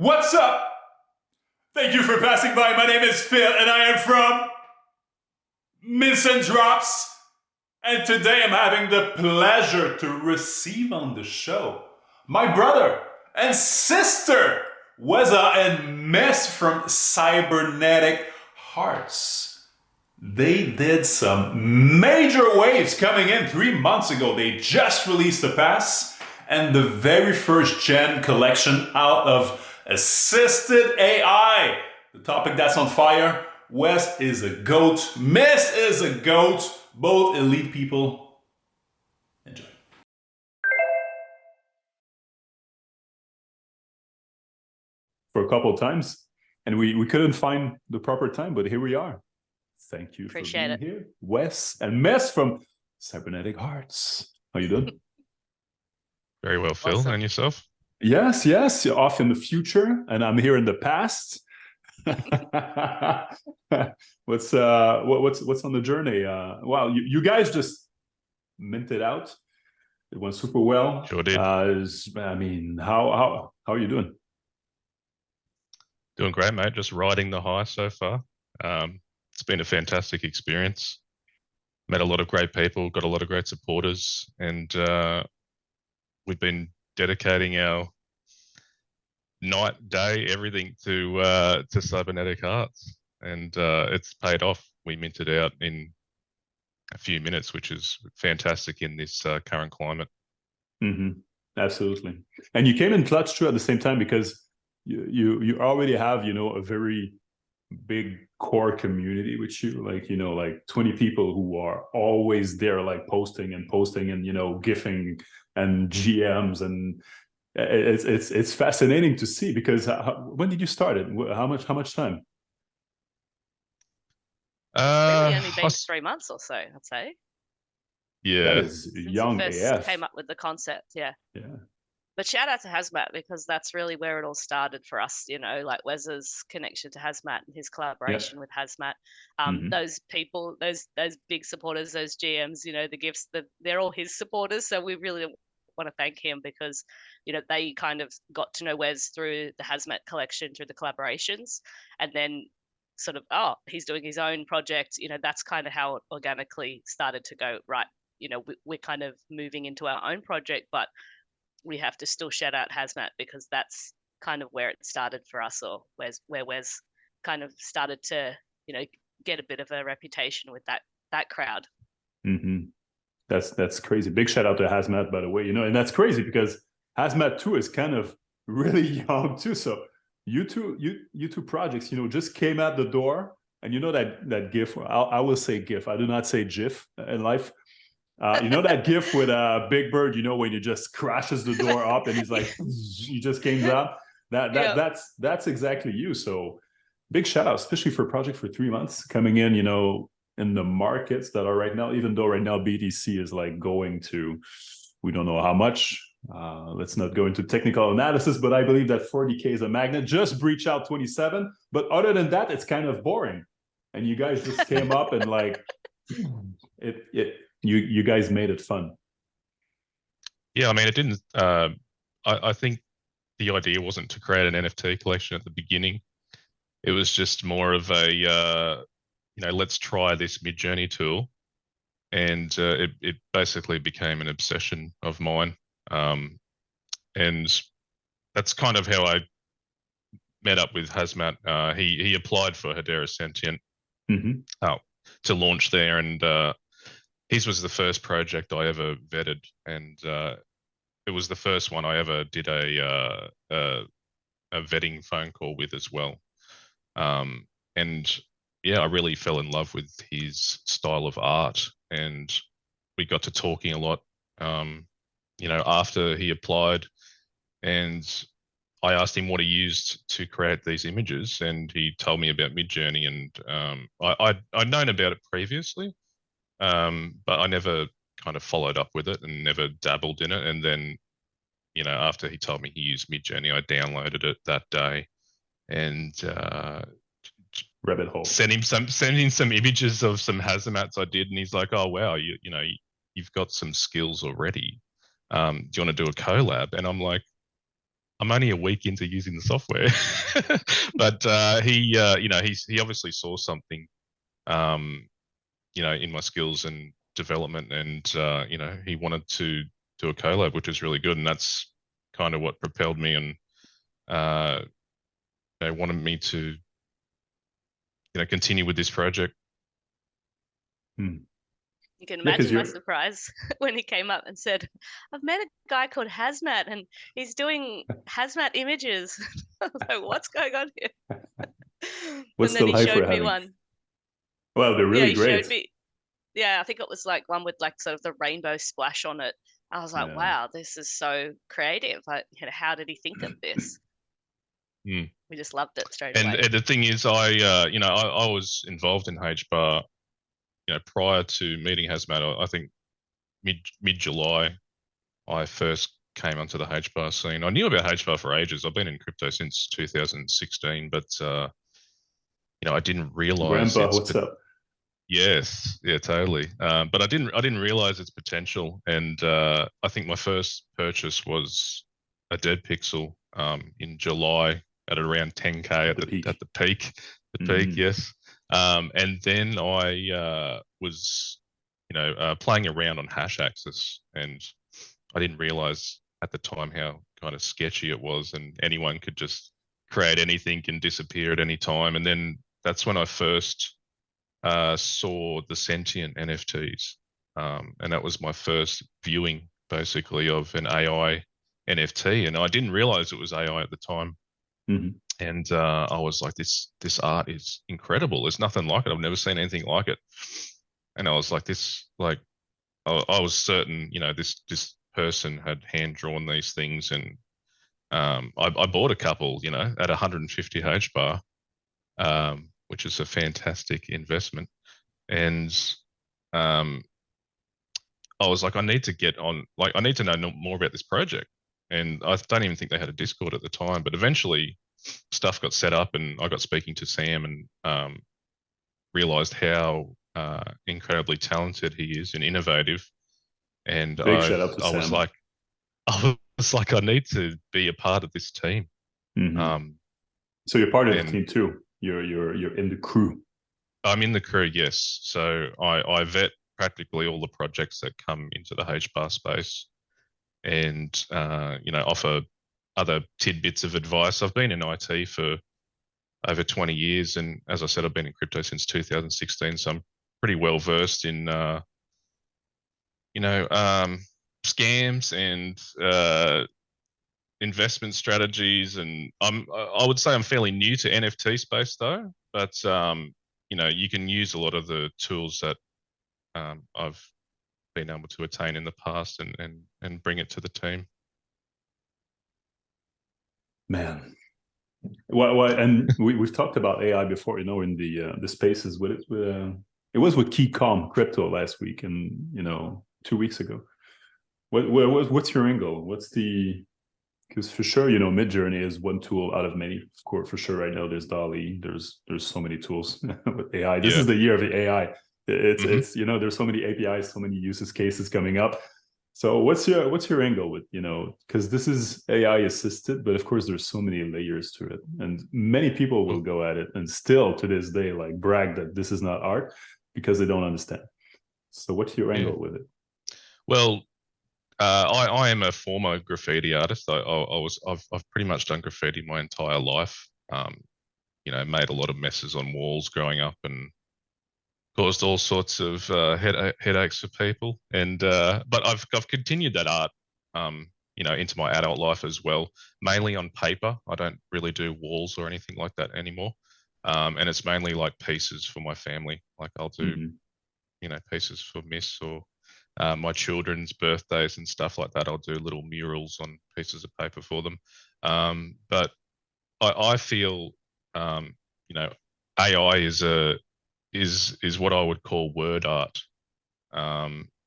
What's up? Thank you for passing by. My name is Phil, and I am from Mints and Drops. And today I'm having the pleasure to receive on the show my brother and sister, Weza and Mess from Cybernetic Harts. They did some major waves coming in 3 months ago. They just released the pass and the very first gen collection out of assisted AI. The topic that's on fire. West is a goat. Miss is a goat. Both elite people. Enjoy. For a couple of times, and we couldn't find the proper time, but here we are. Thank you Appreciate for it. being here. Wes and Mess from Cybernetic Harts. How you doing? Very well, Phil. Awesome. And yourself? Yes, you're off in the future, and I'm here in the past. What's on the journey? Wow, you guys just minted out. It went super well. Sure did. I mean, how are you doing? Doing great, mate. Just riding the high so far. It's been a fantastic experience. Met a lot of great people, got a lot of great supporters, and we've been dedicating our night, day, everything to Cybernetic Harts, and it's paid off. We minted out in a few minutes, which is fantastic in this current climate. Mm-hmm. Absolutely. And you came in clutch too at the same time, because you already have, a very big core community with you, like 20 people who are always there, like posting and gifting and GMs, and it's fascinating to see, because when did you start it? How much time? Really only been 3 months or so, I'd say. Yeah, that is Since young you first AF. came up with the concept, yeah. Yeah. But shout out to Hazmat, because that's really where it all started for us, like Wes's connection to Hazmat and his collaboration with Hazmat. Those people, those big supporters, those GMs, the gifts, they're all his supporters. So we really want to thank him, because, they kind of got to know Wes through the Hazmat collection, through the collaborations, and then sort of, he's doing his own project. That's kind of how it organically started to go, right. We're kind of moving into our own project, but we have to still shout out Hazmat, because that's kind of where it started for us, or where Wes kind of started to, get a bit of a reputation with that crowd. Mm-hmm. That's crazy. Big shout out to Hazmat, by the way. And that's crazy, because Hazmat too is kind of really young too. So you two projects, just came out the door, and that GIF. I will say GIF. I do not say GIF in life. That GIF with Big Bird, when he just crashes the door up and he's like, he just came out. That's exactly you. So big shout out, especially for a project for 3 months coming in, in the markets that are right now, even though right now BTC is like going to, we don't know how much. Let's not go into technical analysis, but I believe that 40K is a magnet. Just breach out 27. But other than that, it's kind of boring. And you guys just came up and like you guys made it fun. Yeah, I mean, it didn't. I think the idea wasn't to create an NFT collection at the beginning. It was just more of a, let's try this Midjourney tool, and it basically became an obsession of mine. And that's kind of how I met up with Hazmat. He applied for Hedera Sentient to launch there, and his was the first project I ever vetted, and it was the first one I ever did a vetting phone call with as well. And yeah, I really fell in love with his style of art, and we got to talking a lot, after he applied, and I asked him what he used to create these images, and he told me about Midjourney, and I'd known about it previously, but I never kind of followed up with it and never dabbled in it. And then, after he told me he used Midjourney, I downloaded it that day, and rabbit hole. Sent him some images of some hazmats I did, and he's like, "Oh wow, you've got some skills already. Do you want to do a collab?" And I'm like, I'm only a week into using the software, but he obviously saw something, in my skills and development, and he wanted to do a collab, which is really good, and that's kind of what propelled me, and they wanted me to continue with this project. You can imagine my surprise when he came up and said, "I've met a guy called Hazmat, and he's doing Hazmat images." I was like, "What's going on here?" What's and then the life he showed we're me having? one. Well, they're really great. Showed me, I think it was like one with like sort of the rainbow splash on it. I was like, wow, this is so creative. Like, how did he think of this? We just loved it straight away. And the thing is, I was involved in HBAR, prior to meeting Hazmat. I think mid-July, I first came onto the HBAR scene. I knew about HBAR for ages. I've been in crypto since 2016, but I didn't realize. Grandpa, what's up? Yes, yeah, totally. But I didn't realize its potential, and I think my first purchase was a dead pixel in July at around 10K at the peak. Yes. And then I was playing around on hash access, and I didn't realize at the time how kind of sketchy it was, and anyone could just create anything and disappear at any time. And then that's when I first saw the sentient NFTs, and that was my first viewing, basically, of an AI NFT, and I didn't realize it was AI at the time. And I was like, this art is incredible. There's nothing like it. I've never seen anything like it. And I was like, I was certain, this person had hand drawn these things, and I bought a couple, at 150 HBAR, which is a fantastic investment. And I was like, I need to get on, I need to know more about this project. And I don't even think they had a Discord at the time, but eventually stuff got set up, and I got speaking to Sam, and realized how incredibly talented he is and innovative. And Big shout out to Sam. I was like, I need to be a part of this team. So you're part of the team too. You're in the crew. I'm in the crew, yes. So I vet practically all the projects that come into the HBAR space, and offer other tidbits of advice. I've been in IT for over 20 years, and as I said, I've been in crypto since 2016, so I'm pretty well versed in scams and investment strategies. And I would say I'm fairly new to NFT space though, but you can use a lot of the tools that I've been able to attain in the past and bring it to the team. Man, and we've talked about AI before, in the spaces with it. It was with KeyCom Crypto last week, and 2 weeks ago. What's your angle? Because for sure, Midjourney is one tool out of many. Of course, for sure, right now there's DALL-E. There's so many tools with AI. This is the year of the AI. It's there's so many APIs, so many use cases coming up. So what's your angle with, because this is AI assisted, but of course there's so many layers to it, and many people will go at it and still to this day brag that this is not art because they don't understand. So what's your angle with it? Well, I am a former graffiti artist. I've pretty much done graffiti my entire life. Made a lot of messes on walls growing up, and caused all sorts of headaches for people. And but I've continued that art, into my adult life as well, mainly on paper. I don't really do walls or anything like that anymore. And it's mainly like pieces for my family. Like I'll do, pieces for Miss or my children's birthdays and stuff like that. I'll do little murals on pieces of paper for them. But I feel, AI is what I would call word art.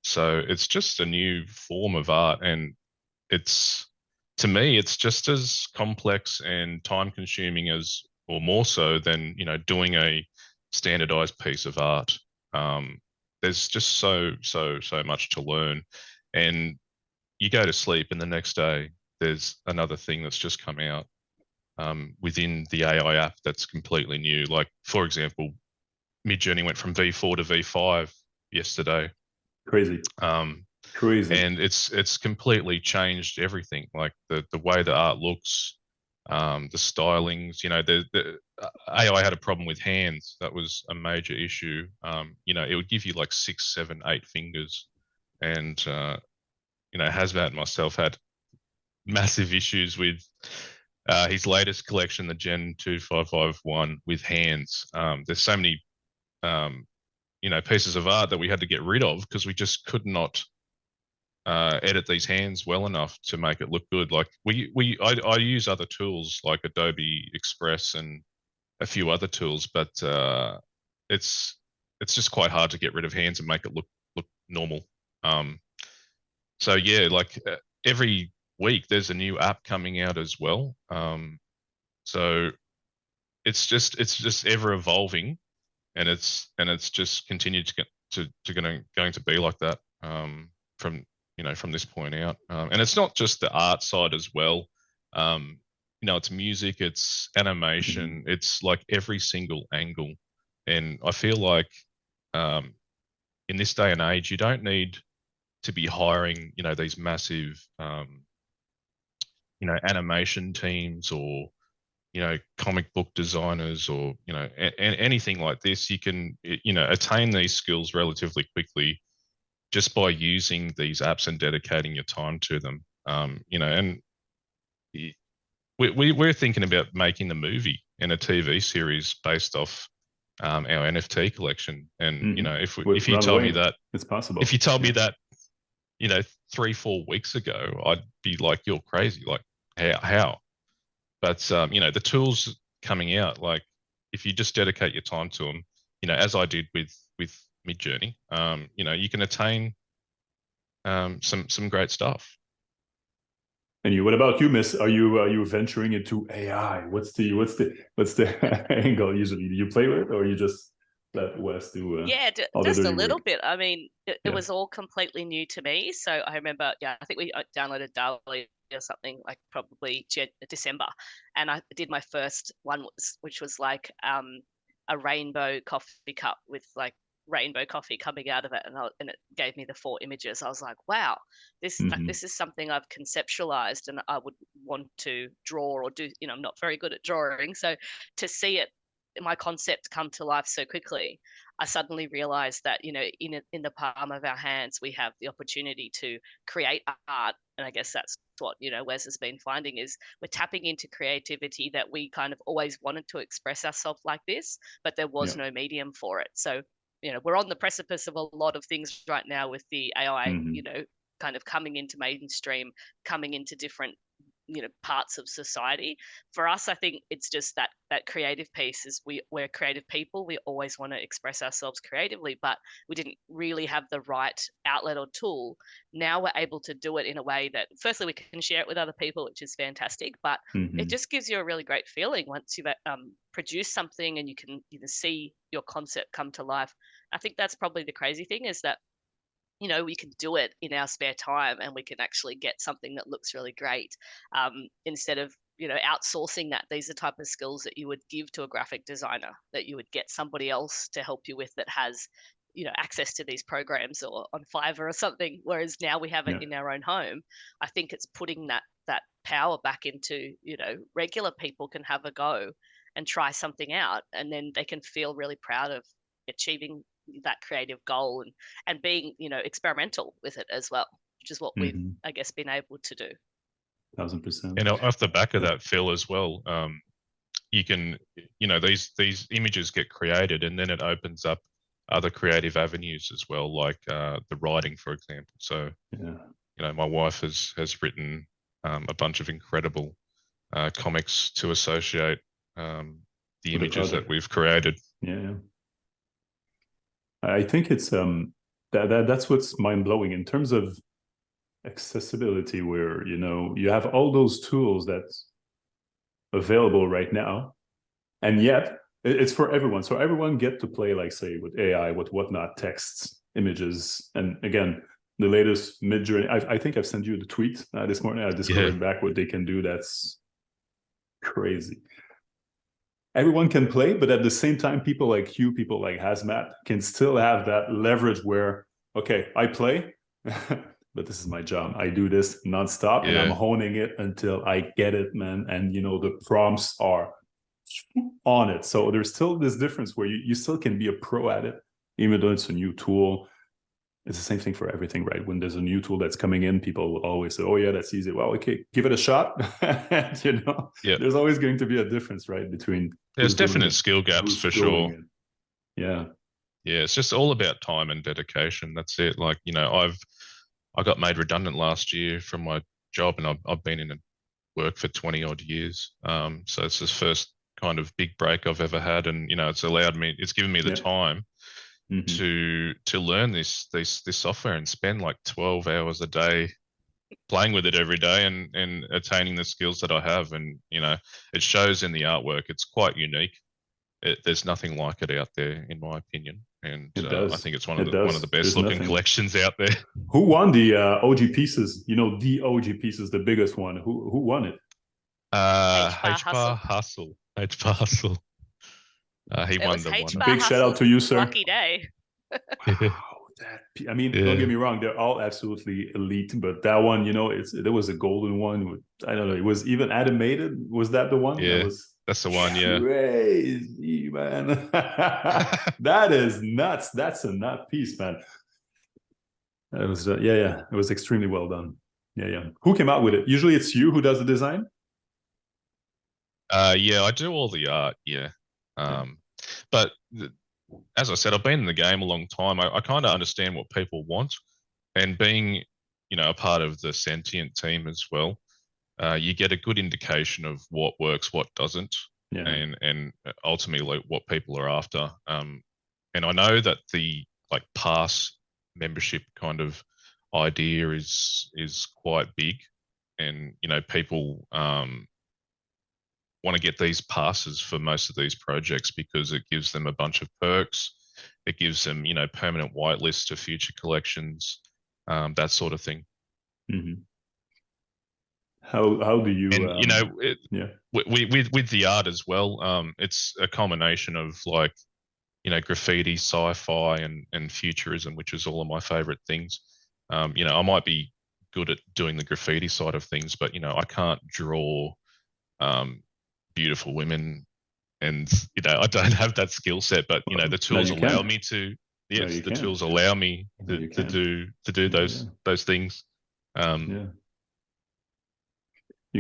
So it's just a new form of art, and to me, it's just as complex and time consuming as, or more so than, doing a standardized piece of art. There's just so much to learn, and you go to sleep and the next day there's another thing that's just come out within the AI app that's completely new. Like, for example, Midjourney went from V4 to V5 yesterday. Crazy. Crazy. And it's completely changed everything, like the way the art looks, the stylings. You know, the AI had a problem with hands. That was a major issue. You know, it would give you like 6, 7, 8 fingers, and you know, Hazmat and myself had massive issues with his latest collection, the Gen 2551, with hands. There's so many you know, pieces of art that we had to get rid of because we just could not edit these hands well enough to make it look good. Like I use other tools like Adobe Express and a few other tools, but it's just quite hard to get rid of hands and make it look normal. So yeah, like every week there's a new app coming out as well. So it's just ever evolving, and it's just continued going to be like that from, you know, from this point out. And it's not just the art side as well. You know, it's music, it's animation, it's like every single angle. And I feel like in this day and age, you don't need to be hiring, you know, these massive, you know, animation teams or, you know, comic book designers or, you know, anything like this. You can, you know, attain these skills relatively quickly just by using these apps and dedicating your time to them. You know, and we're thinking about making the movie and a TV series based off our NFT collection. And you know, if you told me that it's possible, if you told me that, you know, 3-4 weeks ago, I'd be like, you're crazy. Like, how? But you know, the tools coming out, like if you just dedicate your time to them, you know, as I did with Midjourney, you know, you can attain some great stuff. And you, what about you, Miss? Are you venturing into AI? What's the angle usually? Do you play with it, or you just let Wes do? Yeah, just a little bit. I mean, it was all completely new to me. So I remember, I think we downloaded DALL-E or something like probably December, and I did my first one, which was like a rainbow coffee cup with like rainbow coffee coming out of it, and it gave me the 4 images. I was like, wow, this is something I've conceptualized and I would want to draw or do. You know, I'm not very good at drawing, so to see it, my concept, come to life so quickly, I suddenly realized that, you know, in the palm of our hands, we have the opportunity to create art. And I guess that's what, you know, Wes has been finding, is we're tapping into creativity that we kind of always wanted to express ourselves like this, but there was no medium for it. So, you know, we're on the precipice of a lot of things right now with the AI, you know, kind of coming into mainstream, coming into different, you know, parts of society. For us, I think it's just that creative piece is we're creative people. We always want to express ourselves creatively, but we didn't really have the right outlet or tool. Now we're able to do it in a way that, firstly, we can share it with other people, which is fantastic, but it just gives you a really great feeling once you've produced something and you can see your concept come to life. I think that's probably the crazy thing, is that, you know, we can do it in our spare time and we can actually get something that looks really great, instead of, you know, outsourcing that. These are the type of skills that you would give to a graphic designer, that you would get somebody else to help you with, that has, you know, access to these programs or on Fiverr or something. Whereas now we have it in our own home. I think it's putting that power back into, you know, regular people can have a go and try something out, and then they can feel really proud of achieving that creative goal and being, you know, experimental with it as well, which is what we've, I guess, been able to do. 1000%. And off the back of that, Phil, as well, you can, you know, these images get created and then it opens up other creative avenues as well, like the writing, for example. So, you know, my wife has written a bunch of incredible comics to associate the images that we've created. I think it's that's what's mind-blowing in terms of accessibility, where, you know, you have all those tools that's available right now, and yet it's for everyone. So everyone get to play, like, say, with AI, with whatnot, texts, images, and again, the latest mid-journey. I think I've sent you the tweet this morning. I discovered back what they can do. That's crazy. Everyone can play, but at the same time, people like you, people like Hazmat can still have that leverage where, okay, I play, but this is my job. I do this nonstop and I'm honing it until I get it, man. And, you know, the prompts are on it. So there's still this difference where you still can be a pro at it, even though it's a new tool. It's the same thing for everything, right? When there's a new tool that's coming in, people will always say, oh yeah, that's easy. Well, okay, give it a shot. And, you know, there's always going to be a difference, right? Between there's definite skill gaps for sure. Yeah. Yeah, it's just all about time and dedication. That's it. Like, you know, I got made redundant last year from my job, and I've been in work for 20 odd years. So it's the first kind of big break I've ever had, and you know, it's given me the time to learn this software and spend like 12 hours a day playing with it every day and attaining the skills that I have. And you know, it shows in the artwork. It's quite unique. There's nothing like it out there, in my opinion. And I think it's one of the best looking collections out there. Who won the OG pieces? You know, the OG pieces, the biggest one. Who won it? HBAR Hustle. HBAR Hustle. He won the one. Big shout out to you, sir. Lucky day. Wow, I mean, don't get me wrong, they're all absolutely elite, but that one, you know, there was a golden one. I don't know, it was even animated. Was that the one? Yeah, that's the one. Yeah, crazy, man. That is nuts. That's a nut piece, man. It was it was extremely well done. Yeah. Who came out with it? Usually it's you who does the design. Yeah, I do all the art. Yeah. But as I said, I've been in the game a long time. I kind of understand what people want, and being, you know, a part of the Sentient team as well, you get a good indication of what works, what doesn't, and ultimately what people are after. And I know that the like pass membership kind of idea is quite big, and you know, people want to get these passes for most of these projects because it gives them a bunch of perks. It gives them, you know, permanent whitelists to future collections, that sort of thing. How do you? And you know, with the art as well, it's a combination of like, you know, graffiti, sci-fi, and futurism, which is all of my favorite things. You know, I might be good at doing the graffiti side of things, but you know, I can't draw beautiful women, and you know, I don't have that skill set, but you know, the tools allow me to. Yes, the tools allow me to do those things. You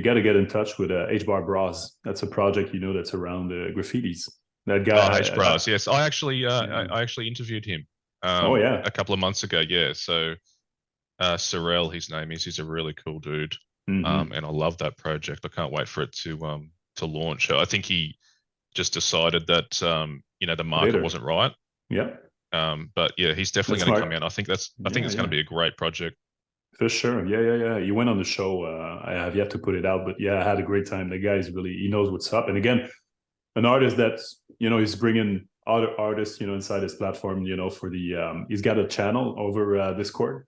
got to get in touch with HBAR Bras. That's a project, you know, that's around graffitis. That guy, HBAR. Yes, I actually interviewed him. A couple of months ago. Yeah, so Sorel, his name is. He's a really cool dude, and I love that project. I can't wait for it to launch. I think he just decided that you know, the market wasn't right. Yeah. But yeah, he's definitely going to come in. I think it's going to be a great project. For sure. Yeah. You went on the show. I have yet to put it out, but yeah, I had a great time. The guy is he knows what's up. And again, an artist that's, you know, he's bringing other artists, you know, inside his platform, you know, for the, he's got a channel over Discord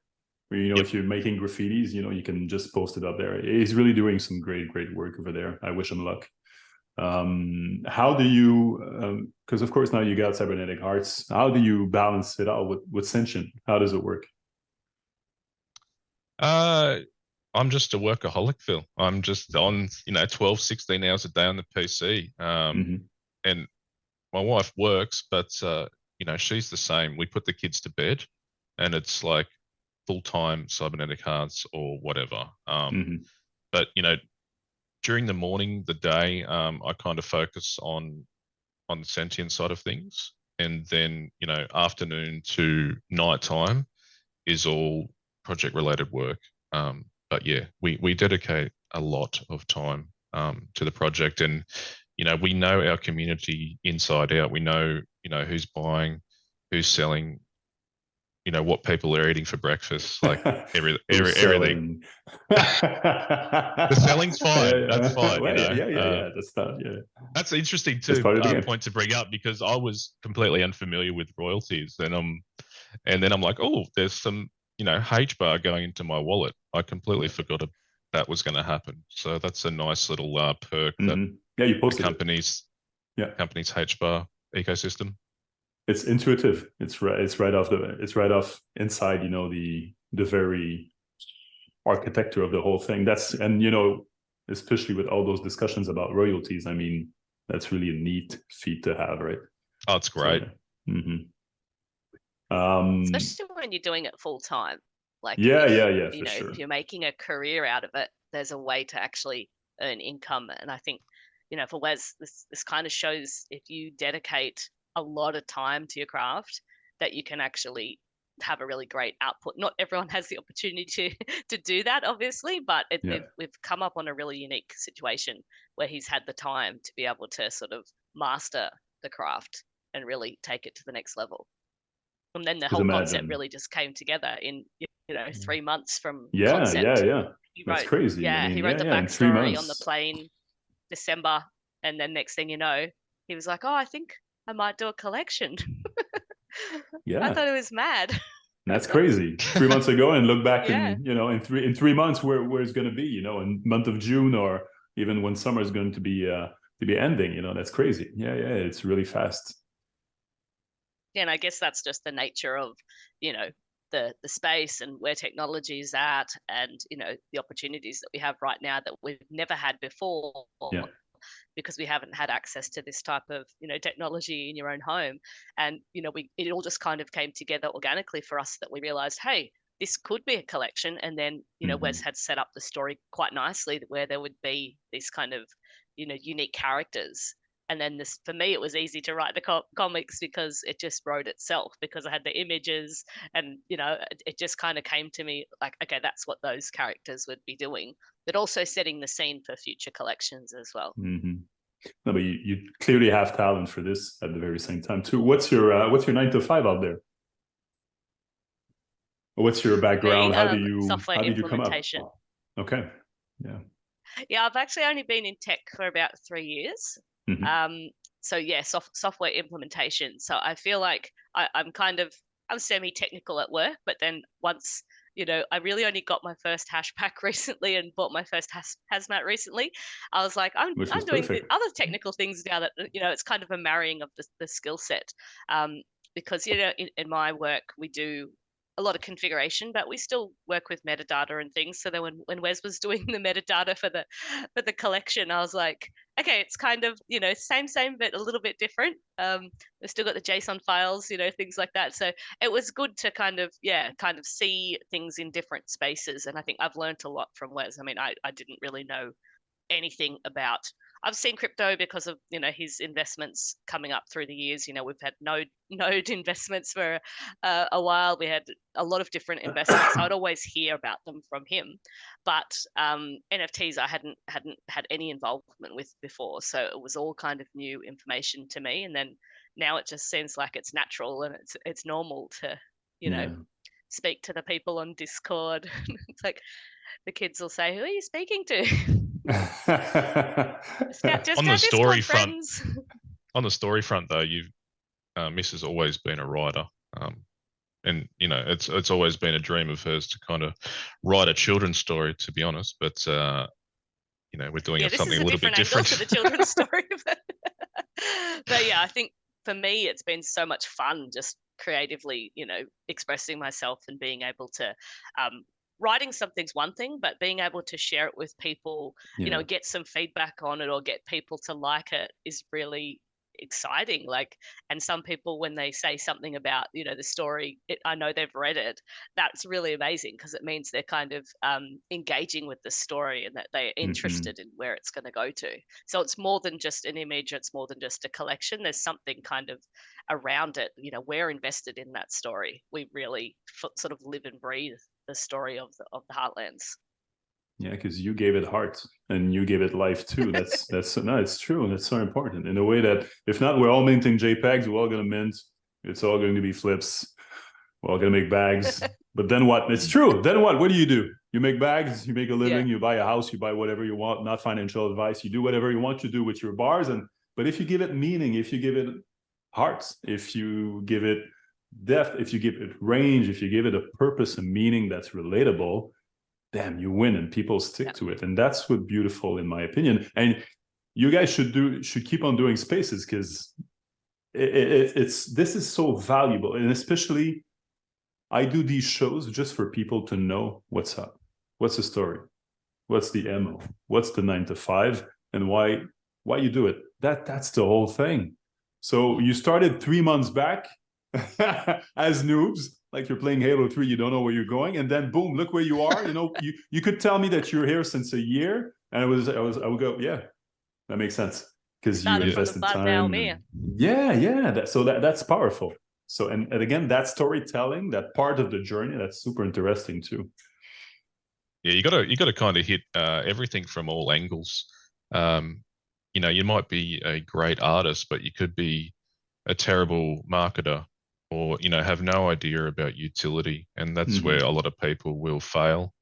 where, you know, if you're making graffitis, you know, you can just post it up there. He's really doing some great work over there. I wish him luck. How do you, because of course now you got Cybernetic Harts, how do you balance it out with Sentient? How does it work? I'm just a workaholic, Phil. I'm just on, you know, 12, 16 hours a day on the PC. And my wife works, but, you know, she's the same. We put the kids to bed and it's like full-time Cybernetic Harts or whatever. But, you know, during the morning, the day, I kind of focus on the Sentient side of things. And then, you know, afternoon to nighttime is all project related work. But yeah, we dedicate a lot of time to the project, and you know, we know our community inside out. We know, you know, who's buying, who's selling, you know, what people are eating for breakfast, like everything. The selling's fine. That's fine. Well, you know? That's not. Yeah, that's interesting too. Point to bring up, because I was completely unfamiliar with royalties, and then I'm like, oh, there's some HBAR going into my wallet. I completely forgot that was going to happen. So that's a nice little perk that you posted companies HBAR ecosystem. It's intuitive. It's right off inside, the very architecture of the whole thing. And especially with all those discussions about royalties, I mean, that's really a neat feat to have, right? Oh, it's great. So, especially when you're doing it full time. Like, if you're making a career out of it, there's a way to actually earn income. And I think, for Wes, this kind of shows if you dedicate a lot of time to your craft, that you can actually have a really great output. Not everyone has the opportunity to do that, obviously, but we've come up on a really unique situation where he's had the time to be able to sort of master the craft and really take it to the next level. And then the whole concept really just came together in 3 months from concept. That's crazy. Yeah, he wrote the backstory on the plane, December, and then next thing you know, he was like, "Oh, I think I might do a collection." I thought it was mad. That's crazy. 3 months ago, and look back in 3 months where it's going to be, in month of June, or even when summer is going to be ending. That's crazy. It's really fast. Yeah, and I guess that's just the nature of the space and where technology is at, and the opportunities that we have right now that we've never had before. Because we haven't had access to this type of technology in your own home. And it all just kind of came together organically for us, that we realized, hey, this could be a collection. And then Wes had set up the story quite nicely, where there would be these kind of unique characters. And then for me, it was easy to write the comics because it just wrote itself, because I had the images, and it just kind of came to me like, okay, that's what those characters would be doing, but also setting the scene for future collections as well. No, but you clearly have talent for this at the very same time too. What's your 9 to 5 out there? What's your background? How did you come up? Okay. Yeah, I've actually only been in tech for about 3 years. So software implementation. So I feel like I'm semi-technical at work, but then once I really only got my first hash pack recently and bought my first Hazmat recently, I was like, I'm doing other technical things now that it's kind of a marrying of the skill set, because in my work we do a lot of configuration, but we still work with metadata and things. So then when Wes was doing the metadata for the collection, I was like, okay, it's kind of same but a little bit different. We've still got the JSON files, things like that. So it was good to kind of see things in different spaces. And I think I've learned a lot from Wes. I mean, I didn't really know anything about. I've seen crypto because of his investments coming up through the years. We've had node investments for a while. We had a lot of different investments. I'd always hear about them from him, but NFTs I hadn't had any involvement with before, so it was all kind of new information to me. And then now it just seems like it's natural and it's normal to speak to the people on Discord. It's like the kids will say, "Who are you speaking to?" On the story front, though, Miss has always been a writer, and it's always been a dream of hers to kind of write a children's story, to be honest. But we're doing something a little bit different to the children's story. But yeah, I think for me it's been so much fun just creatively, expressing myself and being able to. Writing something's one thing, but being able to share it with people, get some feedback on it or get people to like it is really exciting. Like, and some people, when they say something about, the story, I know they've read it. That's really amazing, because it means they're kind of engaging with the story and that they're interested in where it's going to go to. So it's more than just an image. It's more than just a collection. There's something kind of around it. We're invested in that story. We really sort of live and breathe the story of the Heartlands. Yeah, because you gave it heart and you gave it life too. That's no, it's true, and it's so important in a way that if not, we're all minting JPEGs. We're all gonna mint. It's all going to be flips. We're all gonna make bags. But then what? It's true. Then what? What do? You make bags. You make a living. You buy a house. You buy whatever you want. Not financial advice. You do whatever you want to do with your bars. But if you give it meaning, if you give it heart, if you give it depth, if you give it range, if you give it a purpose, a meaning that's relatable, damn, you win and people stick to it. And that's what's beautiful, in my opinion. And you guys should keep on doing spaces, because this is so valuable. And especially, I do these shows just for people to know what's up, what's the story, what's the MO, what's the 9 to 5, and why you do it. That's the whole thing. So you started 3 months back as noobs, like you're playing Halo 3, you don't know where you're going, and then boom, look where you are. You know, you could tell me that you're here since a year, and I would go, yeah, that makes sense, because you invested time. That's powerful. So and again, that storytelling, that part of the journey, that's super interesting too. Yeah, you got to kind of hit everything from all angles. You know, you might be a great artist, but you could be a terrible marketer, or you know, have no idea about utility, and that's where a lot of people will fail,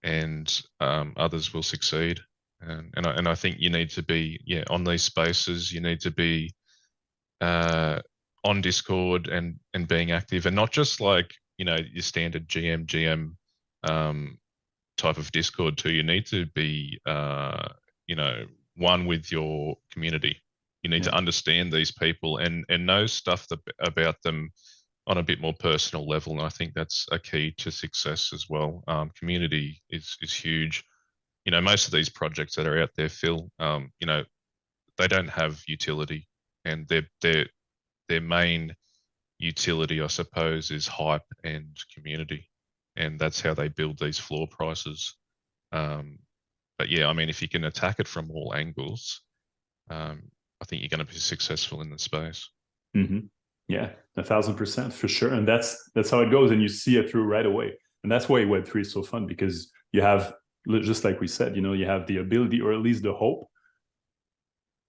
and others will succeed. And I think you need to be on these spaces. You need to be on Discord and being active, and not just like, you know, your standard GM type of Discord too. You need to be you know, one with your community. You need to understand these people and know stuff about them on a bit more personal level. And I think that's a key to success as well. Community is huge. You know, most of these projects that are out there, Phil, you know, they don't have utility, and their main utility, I suppose, is hype and community, and that's how they build these floor prices. But yeah, I mean, if you can attack it from all angles, I think you're going to be successful in the space. Yeah, 1,000% for sure. And that's how it goes. And you see it through right away. And that's why Web3 is so fun, because you have, just like we said, you know, you have the ability, or at least the hope,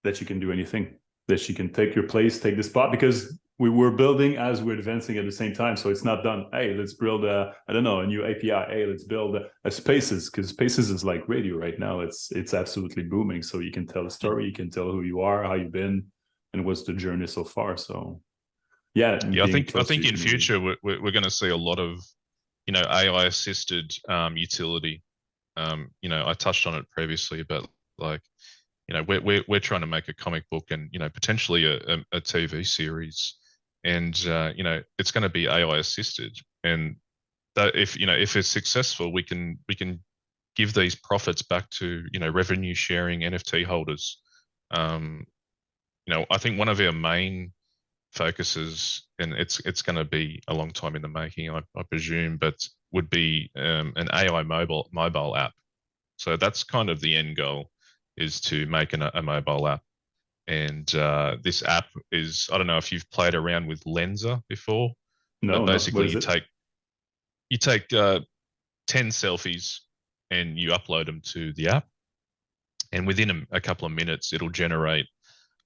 that you can do anything, that you can take your place, take the spot, because we were building as we're advancing at the same time. So it's not done. Hey, let's build a new API. Hey, let's build a Spaces, because Spaces is like radio right now. It's absolutely booming. So you can tell a story, you can tell who you are, how you've been, and what's the journey so far. So yeah, I think in future we're going to see a lot of, you know, AI assisted utility. You know, I touched on it previously, but like, you know, we're trying to make a comic book, and you know, potentially a TV series, and you know, it's going to be AI assisted, and that if it's successful, we can give these profits back to, you know, revenue sharing NFT holders. You know, I think one of our main focuses, and it's going to be a long time in the making, I presume, but would be an AI mobile app. So that's kind of the end goal, is to make a mobile app. And this app is, I don't know if you've played around with Lensa before. No, but basically you take 10 selfies and you upload them to the app, and within a couple of minutes it'll generate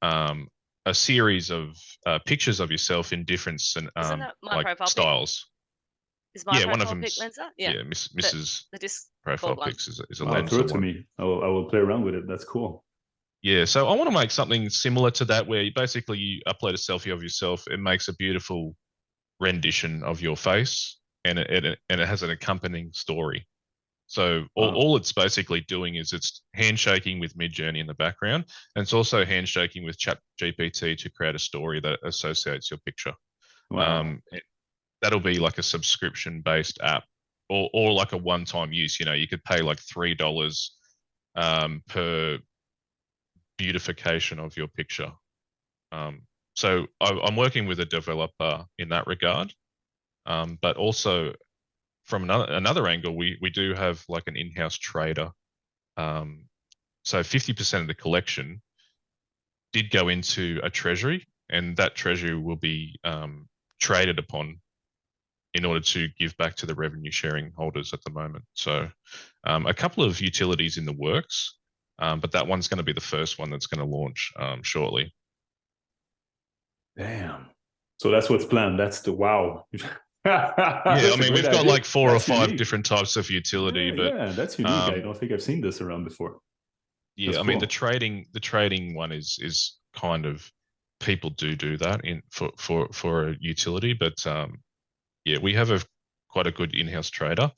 a series of pictures of yourself in different like styles. Is my profile pic Lensa? Yeah, Mrs. The profile pics is a Lensa. Throw it to me. I will play around with it. That's cool. Yeah, so I want to make something similar to that, where you upload a selfie of yourself. It makes a beautiful rendition of your face, and it has an accompanying story. So all it's basically doing is it's handshaking with Midjourney in the background, and it's also handshaking with ChatGPT to create a story that associates your picture. Wow. That'll be like a subscription-based app, or like a one-time use. You know, you could pay like $3 per beautification of your picture. So I'm working with a developer in that regard, but also from another angle, we do have like an in-house trader. So 50% of the collection did go into a treasury, and that treasury will be traded upon in order to give back to the revenue sharing holders at the moment. So a couple of utilities in the works, but that one's going to be the first one that's going to launch shortly. Damn. So that's what's planned. That's the wow. Yeah, I mean, we've got like 4 or 5 different types of utility, but yeah, that's unique. I don't think I've seen this around before. Yeah, I mean, the trading one is kind of people do that for a utility, but yeah, we have quite a good in-house trader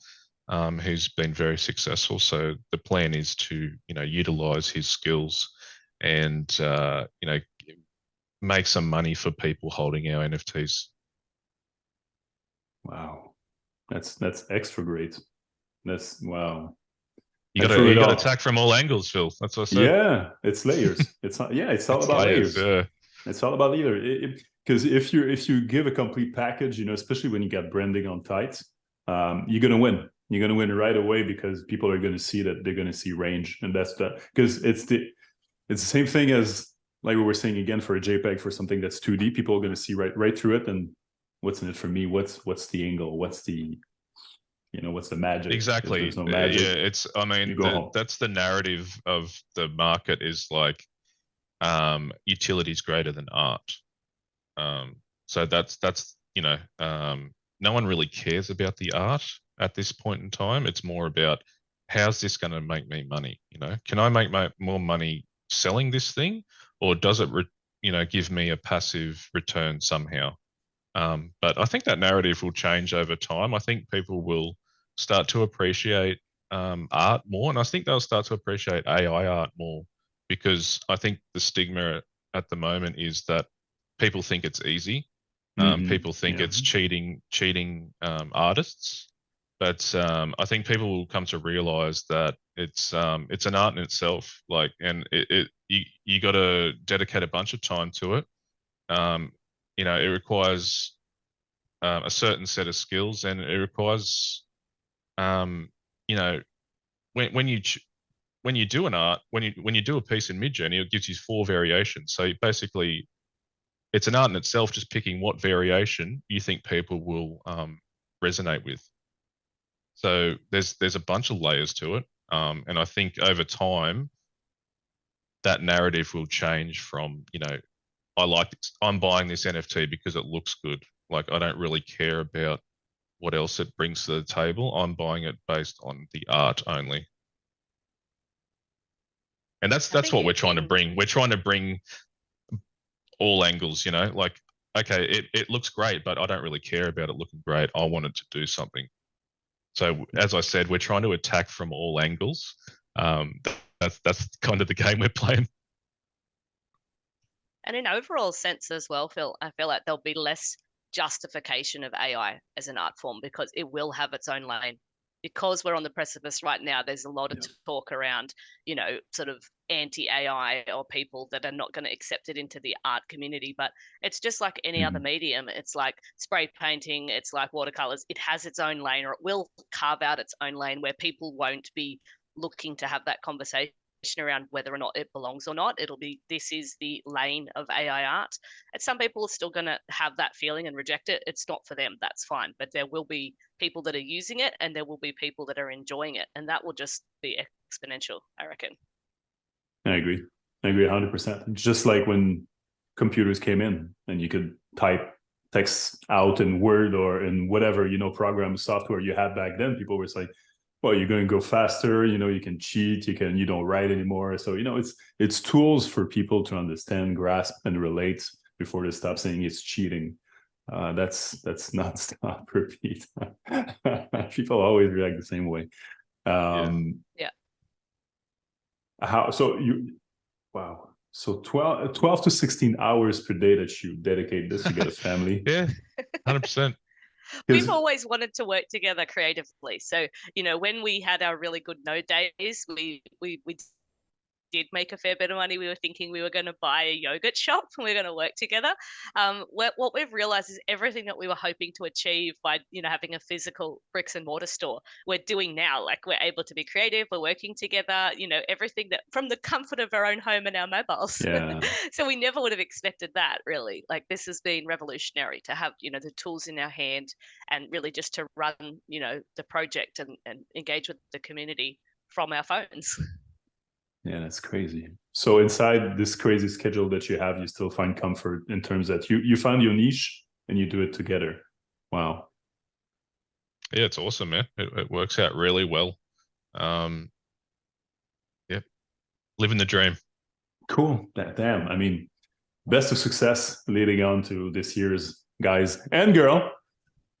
who's been very successful. So the plan is to utilize his skills and make some money for people holding our NFTs. Wow, that's extra great. That's wow. You got to attack from all angles, Phil. That's what I said. Yeah, it's layers. It's all about layers. Yeah. It's all about layers. Because if you give a complete package, especially when you get branding on tights, you're gonna win. You're gonna win right away because people are gonna see that they're gonna see range, and that's because it's the same thing as like we were saying again for a JPEG for something that's 2D. People are gonna see right through it, and what's in it for me? What's the angle? What's the what's the magic? Exactly. If there's no magic. Yeah, it's. I mean, that's the narrative of the market is like, utility is greater than art. So that's no one really cares about the art at this point in time. It's more about how's this going to make me money? Can I make more money selling this thing, or does it give me a passive return somehow? But I think that narrative will change over time. I think people will start to appreciate art more, and I think they'll start to appreciate AI art more, because I think the stigma at the moment is that people think it's easy. People think it's cheating artists, but I think people will come to realize that it's an art in itself. Like, and you got to dedicate a bunch of time to it. It requires a certain set of skills, and it requires, when you do an art, when you do a piece in Midjourney, it gives you 4 variations. So basically, it's an art in itself, just picking what variation you think people will resonate with. So there's a bunch of layers to it, and I think over time that narrative will change from I'm buying this NFT because it looks good. Like, I don't really care about what else it brings to the table. I'm buying it based on the art only. And that's what we're trying to bring. We're trying to bring all angles, like, okay, it looks great, but I don't really care about it looking great. I want it to do something. So as I said, we're trying to attack from all angles. That's kind of the game we're playing. And in overall sense as well, Phil, I feel like there'll be less justification of AI as an art form because it will have its own lane. Because we're on the precipice right now, there's a lot of talk around, sort of anti-AI or people that are not going to accept it into the art community. But it's just like any other medium. It's like spray painting. It's like watercolors. It has its own lane, or it will carve out its own lane where people won't be looking to have that conversation around whether or not it belongs or not. It'll be, this is the lane of AI art. And some people are still going to have that feeling and reject it. It's not for them. That's fine. But there will be people that are using it, and there will be people that are enjoying it. And that will just be exponential, I reckon. I agree 100%. Just like when computers came in and you could type text out in Word or in whatever, program software you had back then, people were like, well, you're going to go faster, you can cheat, you don't write anymore. So, it's tools for people to understand, grasp, and relate before they stop saying it's cheating. That's not stop, repeat. People always react the same way. Yeah. Wow. So 12 to 16 hours per day that you dedicate this, you get a family. Yeah, 100%. We've always wanted to work together creatively. So, when we had our really good node days, we did make a fair bit of money. We were thinking we were going to buy a yogurt shop and we we're going to work together. What we've realized is everything that we were hoping to achieve by, having a physical bricks and mortar store, we're doing now. Like, we're able to be creative, we're working together, everything that from the comfort of our own home and our mobiles. Yeah. So we never would have expected that, really. Like, this has been revolutionary to have, the tools in our hand and really just to run, the project and engage with the community from our phones. Yeah, that's crazy. So inside this crazy schedule that you have, you still find comfort in terms that you find your niche and you do it together. Wow. Yeah, it's awesome, man. It works out really well. Yep. Living the dream. Cool. Damn. I mean, best of success leading on to this year's guys and girl.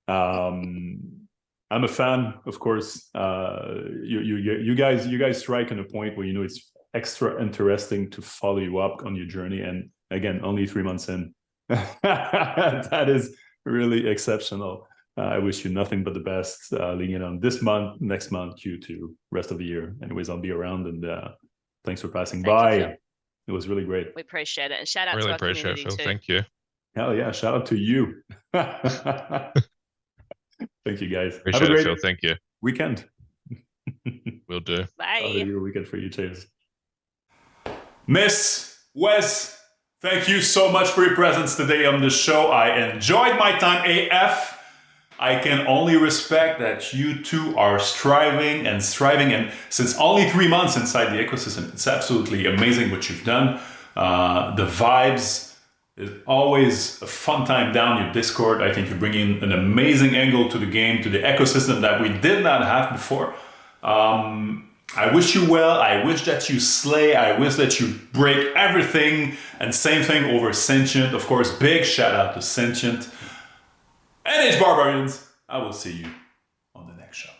I'm a fan, of course. You guys strike on a point where, you know, it's extra interesting to follow you up on your journey. And again, only 3 months in, that is really exceptional. I wish you nothing but the best leading on this month, next month, Q2, rest of the year. Anyways, I'll be around, and thanks for passing by. You, it was really great. We appreciate it, and shout out really to our appreciate community it, Phil. too. Thank you. Hell yeah! Shout out to you. Thank you, guys. Appreciate Have a great it, Phil. Thank you. weekend. Will do. Bye. Your weekend for you. Cheers. Miss Wes, thank you so much for your presence today on the show. I enjoyed my time AF. I can only respect that you two are striving, and since only 3 months inside the ecosystem, it's absolutely amazing what you've done. The vibes is always a fun time down your Discord. I think you're bringing an amazing angle to the game, to the ecosystem that we did not have before. I wish you well. I wish that you slay. I wish that you break everything. And same thing over Sentient. Of course, big shout out to Sentient. And HBAR Barbarians, I will see you on the next show.